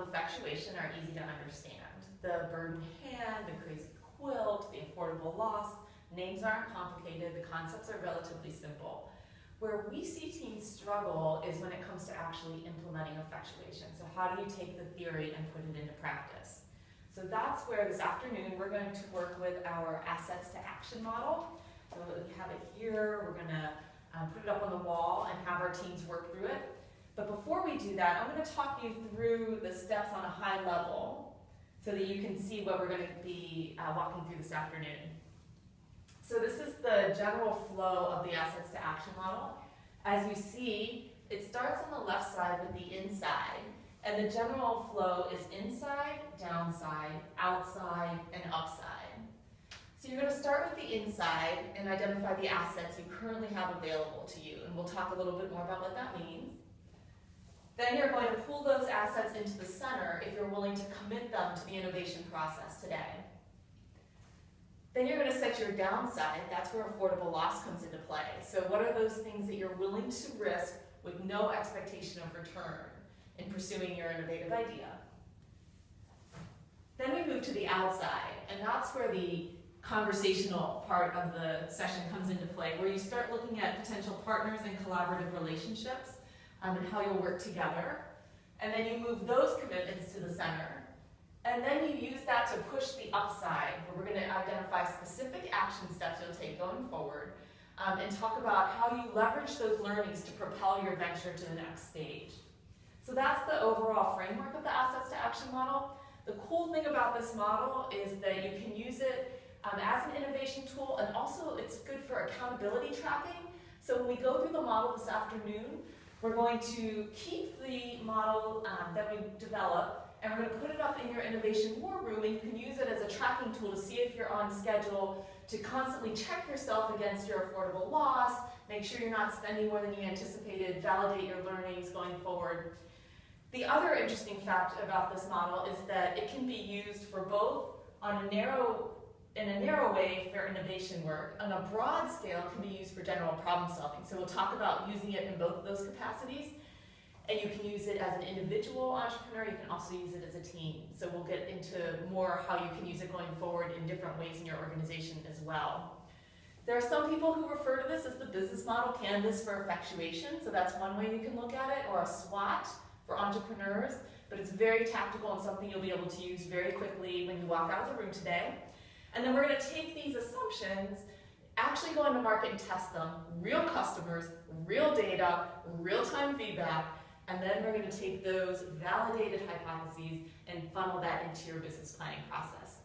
of effectuation are easy to understand. The bird in hand, the crazy quilt, the affordable loss, names aren't complicated, the concepts are relatively simple. Where we see teams struggle is when it comes to actually implementing effectuation. So how do you take the theory and put it into practice? So that's where this afternoon we're going to work with our assets to action model. So we have it here, we're going to put it up on the wall and have our teams work through it. But before we do that, I'm going to talk you through the steps on a high level so that you can see what we're going to be walking through this afternoon. So this is the general flow of the assets to action model. As you see, it starts on the left side with the inside, and the general flow is inside, downside, outside, and upside. So you're going to start with the inside and identify the assets you currently have available to you, and we'll talk a little bit more about what that means. Then you're going to pull those assets into the center if you're willing to commit them to the innovation process today. Then you're going to set your downside. That's where affordable loss comes into play. So what are those things that you're willing to risk with no expectation of return in pursuing your innovative idea? Then we move to the outside, and that's where the conversational part of the session comes into play, where you start looking at potential partners and collaborative relationships and how you'll work together. And then you move those commitments to the center. And then you use that to push the upside, where we're going to identify specific action steps you'll take going forward and talk about how you leverage those learnings to propel your venture to the next stage. So that's the overall framework of the assets to action model. The cool thing about this model is that you can use it as an innovation tool, and also it's good for accountability tracking. So when we go through the model this afternoon, we're going to keep the model that we develop, and we're going to put it up in your innovation war room, and you can use it as a tracking tool to see if you're on schedule, to constantly check yourself against your affordable loss, make sure you're not spending more than you anticipated, validate your learnings going forward. The other interesting fact about this model is that it can be used for both in a narrow way for innovation work. On a broad scale, it can be used for general problem solving. So we'll talk about using it in both of those capacities. And you can use it as an individual entrepreneur, you can also use it as a team. So we'll get into more how you can use it going forward in different ways in your organization as well. There are some people who refer to this as the business model canvas for effectuation, so that's one way you can look at it, or a SWOT for entrepreneurs, but it's very tactical and something you'll be able to use very quickly when you walk out of the room today. And then we're going to take these assumptions, actually go into market and test them, real customers, real data, real-time feedback, and then we're going to take those validated hypotheses and funnel that into your business planning process.